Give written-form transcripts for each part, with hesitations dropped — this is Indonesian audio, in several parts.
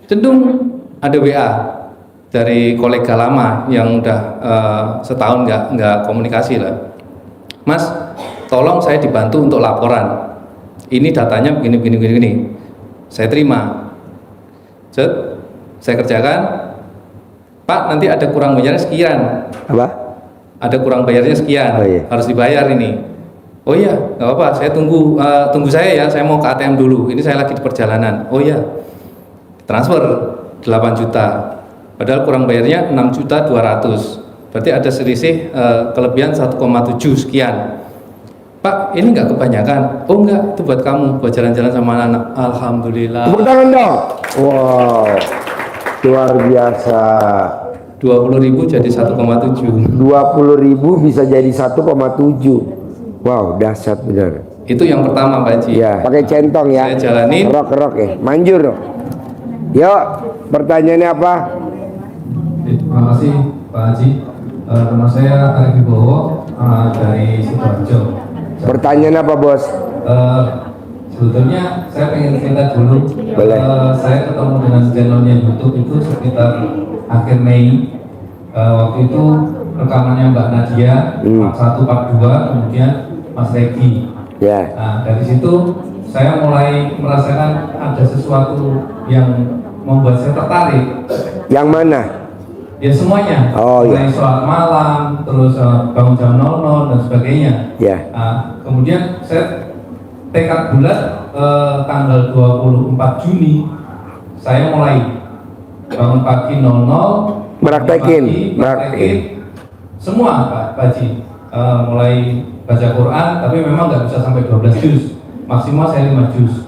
cenderung ada WA dari kolega lama yang udah setahun nggak komunikasi lah. Mas, tolong saya dibantu untuk laporan. Ini datanya begini. Saya terima. Saya kerjakan. Pak, nanti ada kurang bayarnya sekian. Apa? Ada kurang bayarnya sekian. Oh, iya. Harus dibayar ini. Oh iya, nggak apa-apa. Saya tunggu saya ya. Saya mau ke ATM dulu. Ini saya lagi di perjalanan. Oh iya. Transfer 8 juta. Padahal kurang bayarnya 6.200.000. Berarti ada selisih kelebihan 1,7 sekian. Pak, ini nggak kebanyakan? Oh enggak, itu buat kamu, buat jalan-jalan sama anak. Alhamdulillah. Tepuk tangan dong. Wow, luar biasa. 20.000 jadi 1,7. 20.000 bisa jadi 1,7. Wow, dahsyat benar. Itu yang pertama, Pak Haji. Ya, pakai centong ya. Saya jalanin. Rok ya, manjur dong. Yuk, pertanyaannya apa? Terima kasih Pak Haji. Nama saya Arif Wibowo dari Sidoarjo. Pertanyaan apa, Bos? Sebetulnya saya pengen cerita dulu. Boleh. Saya ketemu dengan channelnya YouTube itu sekitar akhir Mei. Waktu itu rekamannya Mbak Nadia, Part 1, Part 2, kemudian Mas Regi. Ya. Nah, dari situ saya mulai merasakan ada sesuatu yang membuat saya tertarik. Yang mana? Ya semuanya, Oh, mulai sholat malam, terus bangun jam 00 dan sebagainya. Ya. Nah, kemudian saya tekad bulat tanggal 24 Juni saya mulai bangun pagi 00, Praktekin. semua Pak Haji. Mulai baca Quran, tapi memang nggak bisa sampai 12 juz, maksimal saya 5 juz.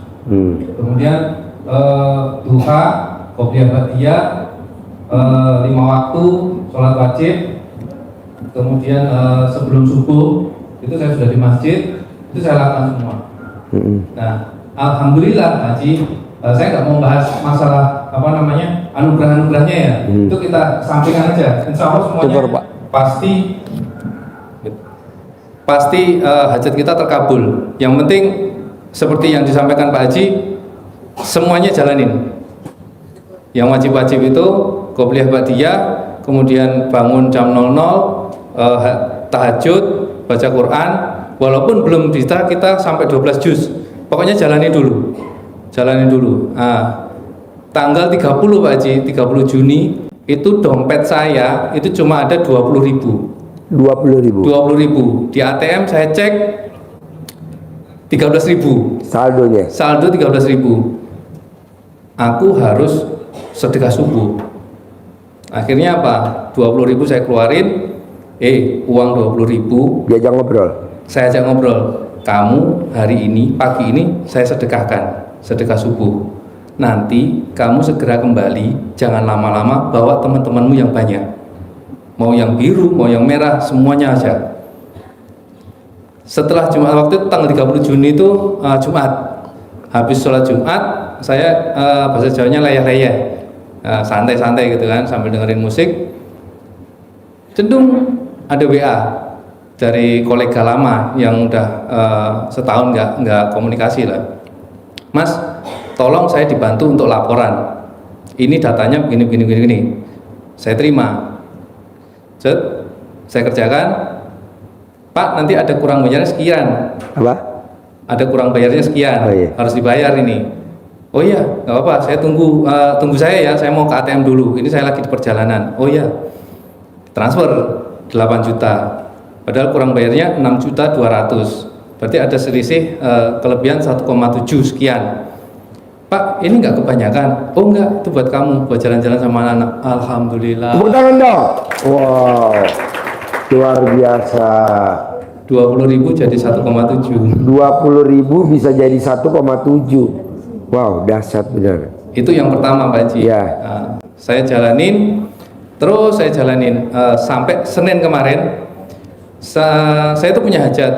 Kemudian duha, qobliyah ba'diyah, 5 waktu sholat wajib, kemudian sebelum subuh itu saya sudah di masjid, itu saya lakukan semua. Nah, alhamdulillah Haji, saya nggak mau bahas masalah anugerahnya ya, itu kita sampingkan aja. Insya Allah semuanya Syukur, Pak. pasti hajat kita terkabul. Yang penting seperti yang disampaikan Pak Haji, semuanya jalanin. Yang wajib-wajib itu qobliyah ba'diyah, kemudian bangun jam 00, tahajud, baca Quran, walaupun belum bisa kita sampai 12 juz. Pokoknya jalani dulu. Nah, tanggal 30 Pak Haji, 30 Juni itu dompet saya itu cuma ada 20.000. 20.000. Di ATM saya cek 13.000. Saldonya. Saldo 13.000. Aku harus sedekah subuh. Akhirnya apa? 20.000 saya keluarin. Uang 20.000 Diajak ngobrol. saya ajak ngobrol. Kamu hari ini, pagi ini saya sedekahkan, sedekah subuh. Nanti kamu segera kembali, jangan lama-lama, bawa teman-temanmu yang banyak. Mau yang biru, mau yang merah, semuanya aja. Setelah Jumat, waktu itu tanggal 30 Juni itu Jumat. Habis sholat Jumat, saya bahasa Jawanya leyeh-leyeh, santai-santai gitu kan, sambil dengerin musik. Cenderung ada WA dari kolega lama yang udah setahun nggak komunikasi lah. Mas, tolong saya dibantu untuk laporan. Ini datanya begini. Saya terima. Saya kerjakan. Pak, nanti ada kurang bayarnya sekian. Apa? Ada kurang bayarnya sekian. Oh, iya. Harus dibayar ini. Oh iya, nggak apa-apa. Saya tunggu saya ya. Saya mau ke ATM dulu. Ini saya lagi di perjalanan. Oh iya. Transfer 8 juta. Padahal kurang bayarnya 6.200.000. Berarti ada selisih kelebihan 1,7 sekian. Pak, ini nggak kebanyakan? Oh enggak, itu buat kamu, buat jalan-jalan sama anak. Alhamdulillah. Tepuk tangan dong. Wow, luar biasa. 20.000 jadi 1,7. 20.000 bisa jadi 1,7. Wow, dahsyat benar. Itu yang pertama Pak Haji. Ya. Saya jalanin, terus saya jalanin sampai Senin kemarin. Saya itu punya hajat.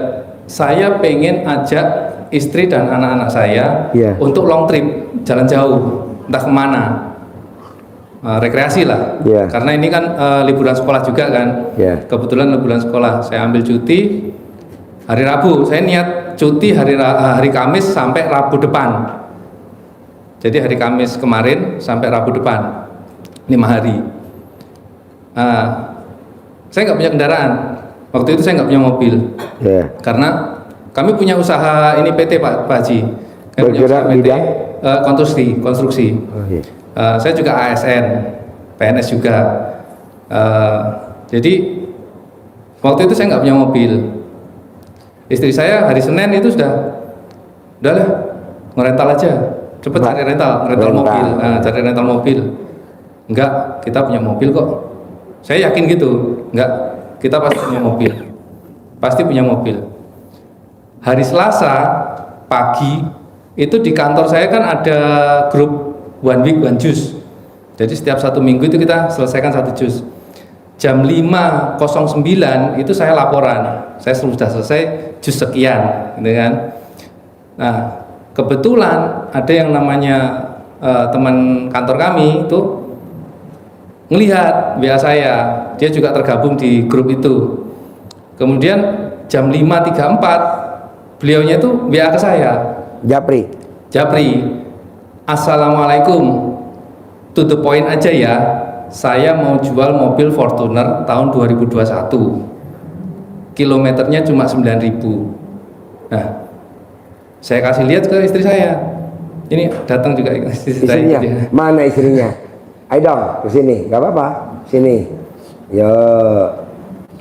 Saya pengen ajak istri dan anak-anak saya untuk long trip, jalan jauh, entah kemana, rekreasi lah. Karena ini kan liburan sekolah juga kan. Kebetulan liburan sekolah, saya ambil cuti hari Rabu. Saya niat cuti hari Kamis sampai Rabu depan. Jadi hari Kamis kemarin sampai Rabu depan, 5 hari. Saya nggak punya kendaraan. Waktu itu saya nggak punya mobil. Karena kami punya usaha ini PT Pak Haji. Kami punya usaha PT konstruksi. Saya juga ASN, PNS juga. Jadi waktu itu saya nggak punya mobil. Istri saya hari Senin itu udahlah ngerental aja, cepet cari rental mobil, cari rental mobil. Enggak, kita punya mobil kok. Saya yakin gitu. Enggak, kita pasti punya mobil. Pasti punya mobil. Hari Selasa pagi itu di kantor saya kan ada grup One Week One Juice. Jadi setiap 1 minggu itu kita selesaikan 1 jus. Jam 5.09 itu saya laporan, saya sudah selesai jus sekian, gitu kan. Nah, kebetulan ada yang namanya teman kantor kami itu ngelihat WA saya, dia juga tergabung di grup itu. Kemudian jam 5.34 beliaunya itu WA ke saya. Japri, Assalamualaikum, to the point aja ya. Saya mau jual mobil Fortuner tahun 2021, kilometernya cuma 9.000. Nah, saya kasih lihat ke istri saya. Ini datang juga istri istrinya. saya. Mana istrinya? Ayo dong ke sini, nggak apa-apa. Sini. Yo.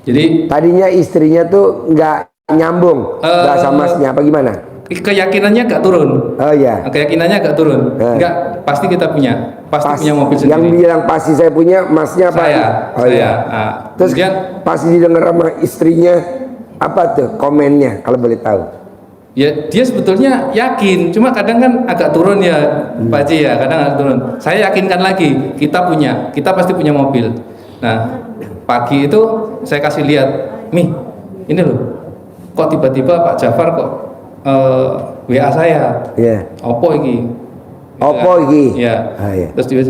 Jadi tadinya istrinya tuh nggak nyambung bahasa masnya apa gimana? Keyakinannya agak turun. Oh iya. Keyakinannya agak turun. Enggak, pasti kita punya. Pasti punya mobil sendiri. Yang bilang pasti saya punya, masnya apa? Saya. Iya. Nah, terus kemudian pasti didengar sama istrinya, apa tuh komennya kalau boleh tahu? Ya dia sebetulnya yakin, cuma kadang kan agak turun ya Pak Haji ya, kadang agak turun. Saya yakinkan lagi, kita pasti punya mobil. Nah pagi itu saya kasih lihat, Mi, ini loh, kok tiba-tiba Pak Jafar kok WA saya, Oppo iki. Ya. Terus dia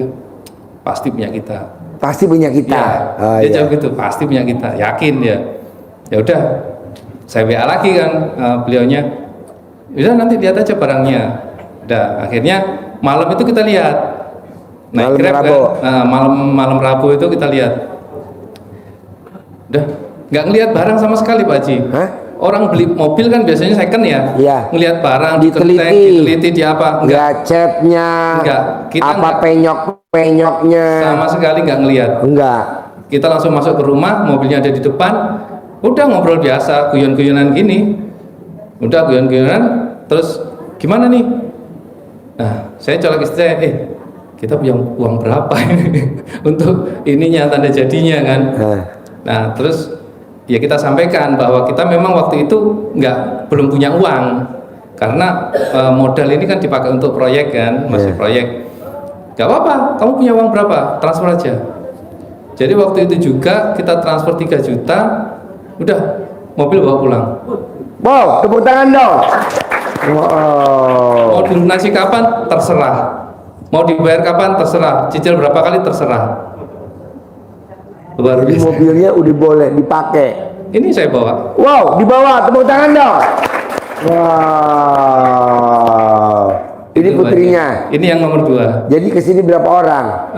pasti punya kita. Pasti punya kita. Ya, dia jawab gitu, pasti punya kita, yakin ya. Ya udah, saya WA lagi kan beliaunya. Udah nanti lihat aja barangnya. Udah, akhirnya malam itu kita lihat. Naik Grab kan, malam Rabu itu kita lihat. Udah, nggak ngelihat barang sama sekali Pak Haji. Orang beli mobil kan biasanya second ya. Ngelihat barang, diteliti di apa? Enggak, catnya, apa penyok-penyoknya. Sama sekali nggak ngelihat. Enggak. Kita langsung masuk ke rumah, mobilnya ada di depan. Udah ngobrol biasa, guyon-guyonan gini. Udah guyon-guyonan, terus gimana nih? Nah, saya colok istri saya, kita punya uang berapa ini untuk ininya tanda jadinya kan? Nah, terus ya kita sampaikan bahwa kita memang waktu itu belum punya uang karena modal ini kan dipakai untuk proyek kan, masih proyek. Gak apa-apa, kamu punya uang berapa? Transfer aja. Jadi waktu itu juga kita transfer 3 juta, udah mobil bawa pulang. Wow, tepuk tangan dong. Wow. Mau dilunasi kapan? Terserah. Mau dibayar kapan? Terserah. Cicil berapa kali? Terserah. Luar biasa. Mobilnya udah boleh dipakai. Ini saya bawa. Wow, dibawa, tepuk tangan dong. Wow. Ini putrinya. Ini yang nomor 2. Jadi kesini berapa orang?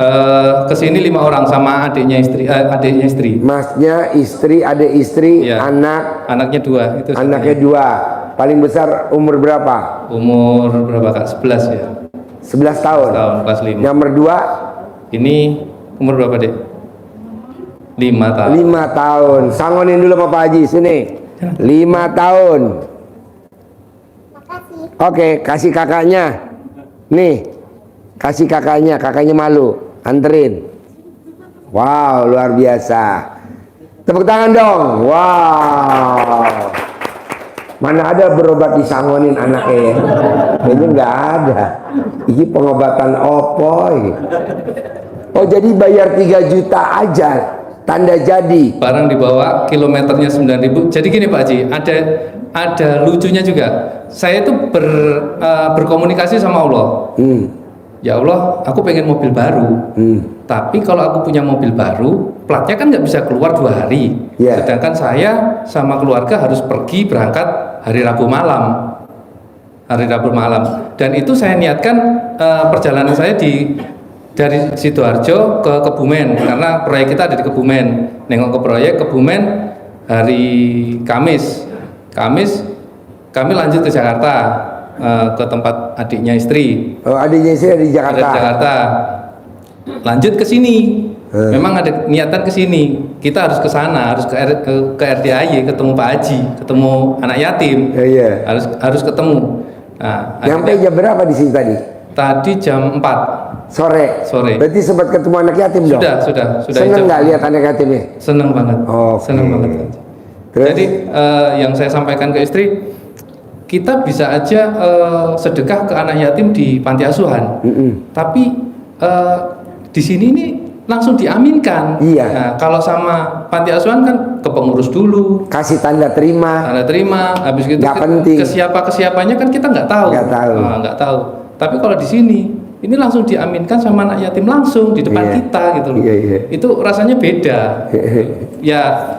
Kesini 5 orang sama adiknya istri. Masnya, istri, adik istri, Anaknya 2. Itu anaknya 2. Paling besar umur berapa? Umur berapa Kak? 11 ya. 11 tahun. Kelas 5. Nomor 2? Ini umur berapa Dek? 5 tahun. 5 tahun. Sangonin dulu sama Pak Haji sini. 5 tahun. Oke, kasih kakaknya. Nih, kasih kakaknya malu, anterin. Wow, luar biasa. Tepuk tangan dong. Wow. Mana ada berobat disangonin anaknya? Kayaknya nggak ada. Ini pengobatan opo. Oh, jadi bayar 3 juta aja, tanda jadi. Barang dibawa, kilometernya 9.000. Jadi gini Pak Haji, ada lucunya juga. Saya itu berkomunikasi sama Allah. Ya Allah, aku pengen mobil baru. Tapi kalau aku punya mobil baru, platnya kan nggak bisa keluar 2 hari. Sedangkan saya sama keluarga harus pergi berangkat hari Rabu malam. hari Rabu malam. Dan itu saya niatkan perjalanan saya dari Sidoarjo ke Kebumen, karena proyek kita ada di Kebumen. Nengok ke proyek Kebumen hari Kamis kami lanjut ke Jakarta, ke tempat adiknya istri. Oh, adiknya istri ada di Jakarta. Ada di Jakarta. Lanjut ke sini. Memang ada niatan ke sini. Kita harus ke sana, harus ke RDAY, ketemu Pak Haji, ketemu anak yatim. Iya. Harus ketemu. Nah, Nyampe jam berapa di sini tadi? Tadi jam 4 Sore. Berarti sempat ketemu anak yatim dong? Sudah. Seneng nggak lihat anak yatimnya? Seneng banget. Seneng banget. Terus? Jadi yang saya sampaikan ke istri, kita bisa aja sedekah ke anak yatim di panti asuhan. Tapi di sini ini langsung diaminkan. Iya. Nah, kalau sama panti asuhan kan ke pengurus dulu, kasih tanda terima, habis gitu nggak penting. ke siapanya kan kita nggak tahu. Nggak tahu. Tapi kalau di sini ini langsung diaminkan sama anak yatim langsung di depan kita gitu loh. Iya. Itu rasanya beda. Ya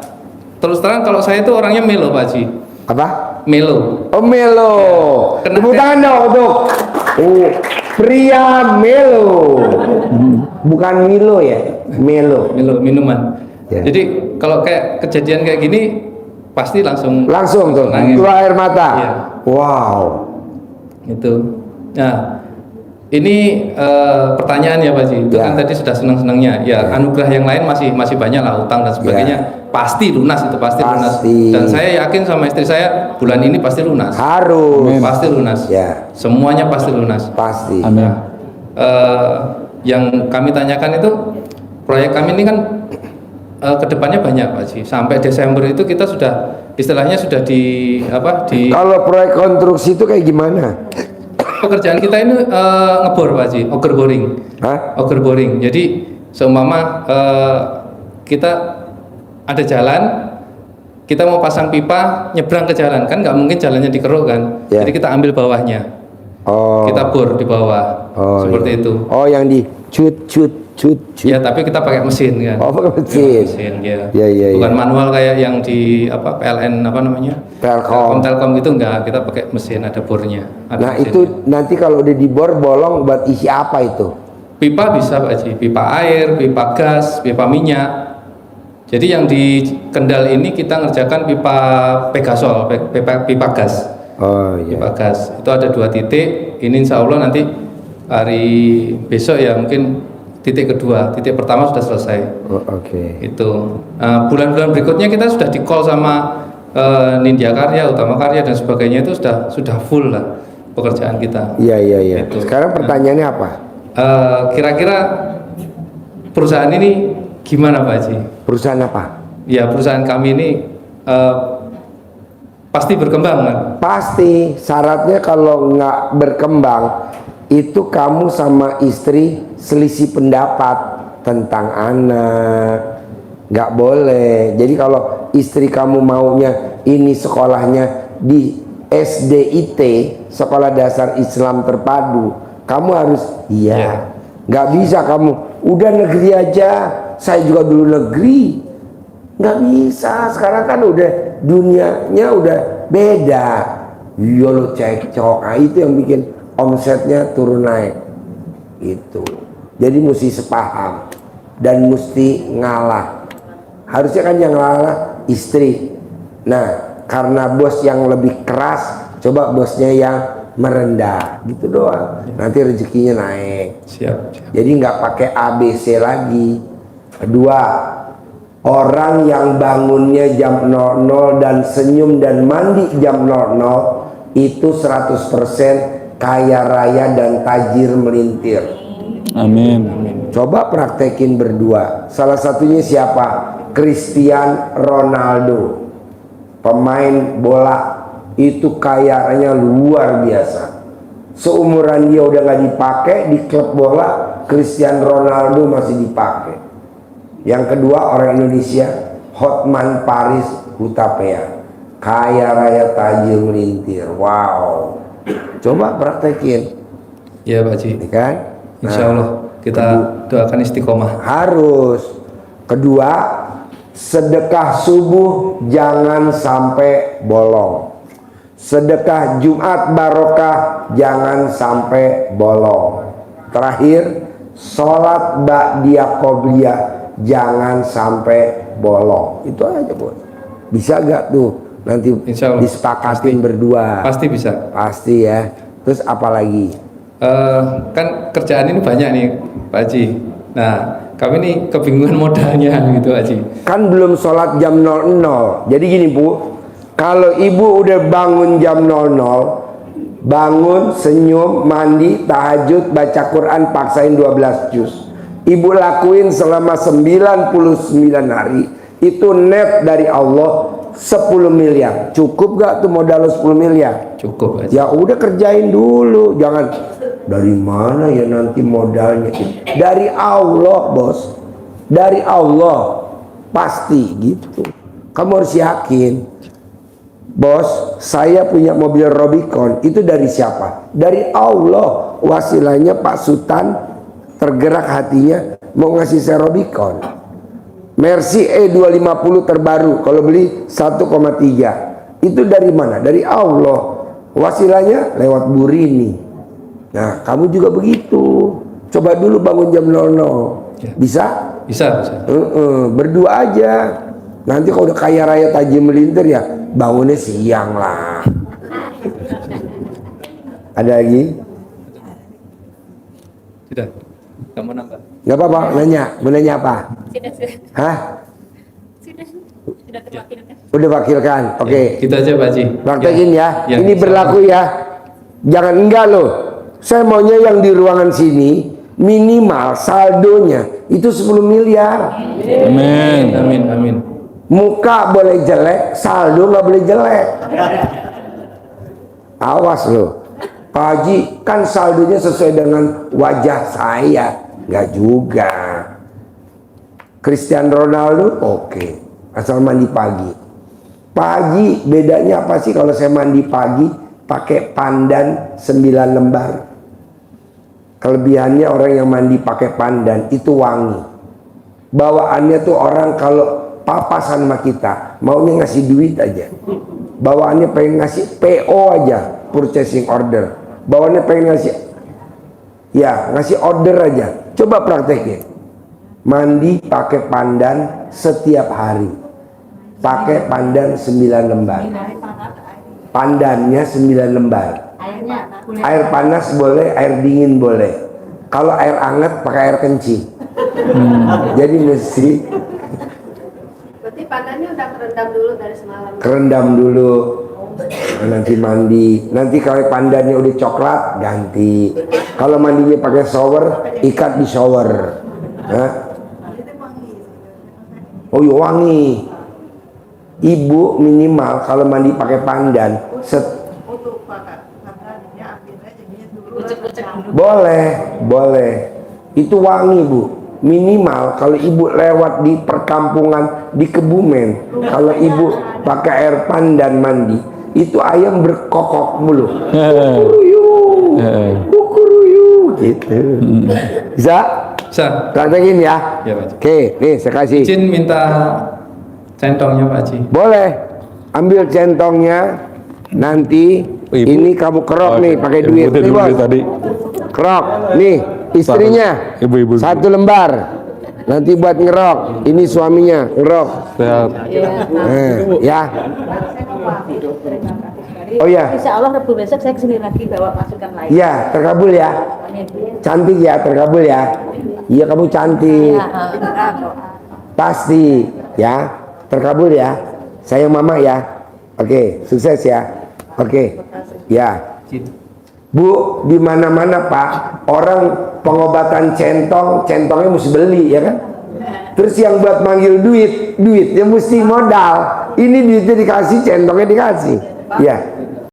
terus terang kalau saya itu orangnya melo Pak Haji. Apa? Melo. Oh, melo. Tepuk tangan dong untuk pria melo. Bukan Milo ya, melo. Melo minuman. Ya. Jadi kalau kayak kejadian kayak gini pasti langsung tuh nangis. keluar air mata. Iya. Wow. Itu. Nah, ini pertanyaan ya Pak Haji. Itu kan tadi sudah senang-senangnya. Ya, anugerah yang lain masih banyak lah, utang dan sebagainya. Pasti lunas itu pasti lunas. Dan saya yakin sama istri saya bulan ini pasti lunas. Harus. Pasti lunas. Ya. Semuanya pasti lunas. Pasti. Amin. Yang kami tanyakan itu proyek kami ini kan kedepannya banyak Pak Haji. Sampai Desember itu kita sudah istilahnya sudah di Kalau proyek konstruksi itu kayak gimana? Pekerjaan kita ini ngebor Pak Haji, auger boring. Hah? Auger boring. Jadi seumpama kita ada jalan, kita mau pasang pipa nyebrang ke jalan, kan nggak mungkin jalannya dikeruk kan. Ya. Jadi kita ambil bawahnya. Kita bor di bawah. Seperti itu. Oh, yang di cut. Ya, tapi kita pakai mesin kan. Oh, pakai mesin. Ya. Ya. Bukan manual kayak yang di PLN namanya? Telkom gitu enggak, kita pakai mesin, ada bornya. Nah, itu nanti kalau udah dibor bolong buat isi apa itu? Pipa bisa Pak Haji, pipa air, pipa gas, pipa minyak. Jadi yang di Kendal ini kita ngerjakan pipa Pegasol, pipa gas. Oh iya. Pipa gas. Itu ada 2 titik. Ini insya Allah nanti hari besok ya mungkin titik kedua. Titik pertama sudah selesai. Oke. Itu bulan-bulan berikutnya kita sudah di call sama Nindya Karya, Utama Karya dan sebagainya, itu sudah full lah pekerjaan kita. Iya. Itu. Sekarang pertanyaannya apa? Kira-kira perusahaan ini gimana Pak Haji? Perusahaan apa? Ya, perusahaan kami ini pasti berkembang kan? Pasti. Syaratnya kalau nggak berkembang itu kamu sama istri selisih pendapat tentang anak. Nggak boleh. Jadi kalau istri kamu maunya ini sekolahnya di SDIT, Sekolah Dasar Islam Terpadu, kamu harus iya. Nggak bisa kamu udah negeri aja, saya juga dulu negeri. Nggak bisa. Sekarang kan udah dunianya udah beda. Iya lo cekcok. Nah, itu yang bikin omsetnya turun naik. Itu. Jadi mesti sepaham dan mesti ngalah. Harusnya kan yang ngalah istri. Nah, karena bos yang lebih keras, coba bosnya yang merendah, gitu doang. Nanti rezekinya naik. Siap. Jadi nggak pakai ABC lagi. Kedua, orang yang bangunnya jam 00 dan senyum dan mandi jam 00 itu 100% kaya raya dan tajir melintir. Amin. Coba praktekin berdua. Salah satunya siapa? Cristiano Ronaldo, pemain bola, itu kayanya luar biasa. Seumuran dia udah nggak dipakai di klub bola, Cristiano Ronaldo masih dipakai. Yang kedua orang Indonesia, Hotman Paris Hutapea, kaya raya tajir melintir. Wow, coba praktekin. Ya Pak Haji. Kan? Insya Allah kita doakan istiqomah. Harus. Kedua, sedekah subuh jangan sampai bolong. sedekah Jumat barokah jangan sampai bolong. Terakhir, sholat ba'diyah qobliyah jangan sampai bolong. Itu aja, Bu. Bisa gak tuh nanti Insya Allah. disepakatin berdua? Pasti bisa. Pasti ya. Terus apa lagi? Kan kerjaan ini banyak nih Pak Haji. Nah, kami ini kebingungan modalnya gitu Haji. Kan belum sholat jam 00. Jadi gini, Bu, kalau ibu udah bangun jam 00, bangun, senyum, mandi, tahajud, baca Quran, paksain 12 juz. Ibu lakuin selama 99 hari. Itu net dari Allah 10 miliar. Cukup gak tuh modal 10 miliar? Cukup Haji. Ya udah kerjain dulu. Jangan dari mana ya nanti modalnya. Dari Allah, Bos. Dari Allah. Pasti gitu. Kamu harus yakin. Bos, saya punya mobil Rubicon. Itu dari siapa? Dari Allah. Wasilahnya Pak Sultan tergerak hatinya mau ngasih saya Rubicon. Mercy E250 terbaru, kalau beli 1,3. Itu dari mana? Dari Allah. Wasilahnya lewat Bu Rini. Nah, kamu juga begitu. Coba dulu bangun jam 00. Ya. Bisa? Bisa. Berdua aja. Nanti kalau udah kaya raya Taji Melintir ya bangunnya siang lah. Ada lagi? Tidak. Kamu nambah. Gak apa-apa, nanya. Mau nanya apa? Sudah. Hah? Sudah terwakilkan. Udah wakilkan. Oke. Gitu aja Pak Haji. Praktekin ya. Ya, Ini berlaku ya. Jangan enggak loh. Saya maunya yang di ruangan sini minimal saldonya itu 10 miliar. Amin. Amin. Amin. Muka boleh jelek, saldo nggak boleh jelek. Awas loh. Pak Haji kan saldonya sesuai dengan wajah saya. Nggak juga. Cristiano Ronaldo oke. Asal mandi pagi. Pak Haji bedanya apa sih kalau saya mandi pagi pakai pandan 9 lembar? Kelebihannya orang yang mandi pakai pandan itu wangi. Bawaannya tuh orang kalau papasan sama kita maunya ngasih duit aja. Bawaannya pengen ngasih PO aja, purchasing order. Bawaannya pengen ngasih ngasih order aja. Coba praktekin. Mandi pakai pandan setiap hari. Pakai pandan 9 lembar. Pandannya 9 lembar. Air panas boleh, air dingin boleh. Kalau air hangat pakai air kencing. Jadi mesti Berarti pandannya udah kerendam dulu dari semalam. kerendam dulu. Nanti mandi. Nanti kalau pandannya udah coklat ganti. Kalau mandinya pakai shower, ikat di shower. Hah? Oh iya wangi. Ibu minimal kalau mandi pakai pandan boleh. Itu wangi, Bu. Minimal kalau ibu lewat di perkampungan di Kebumen, kalau ibu pakai air pandan mandi, itu ayam berkokok mulu. Kukuruyu gitu. Bisa? Bisa. Praktekin ya. Ya Pak Haji. Oke, nih saya kasih. Izin minta centongnya Pak Haji. Boleh. Ambil centongnya. Nanti Ibu. ini kamu kerok nih pakai Ibu duit. udah Nih, dulu Bos. tadi. Kerok. Nih, istrinya. Ibu-ibu. 1 lembar. Nanti buat ngerok. Ini suaminya ngerok. Sehat. Ya. Oh ya. Insya Allah Rabu besok saya kesini lagi bawa pasukan lain. Iya, terkabul ya. Cantik ya, terkabul ya. Iya, kamu cantik. Pasti ya. Terkabul ya. Sayang mama ya. Oke, sukses ya. Oke. Ya. Bu, di mana-mana Pak, orang pengobatan centongnya mesti beli ya kan? Terus yang buat manggil duitnya mesti modal. Ini duitnya dikasih, centongnya dikasih. Ya.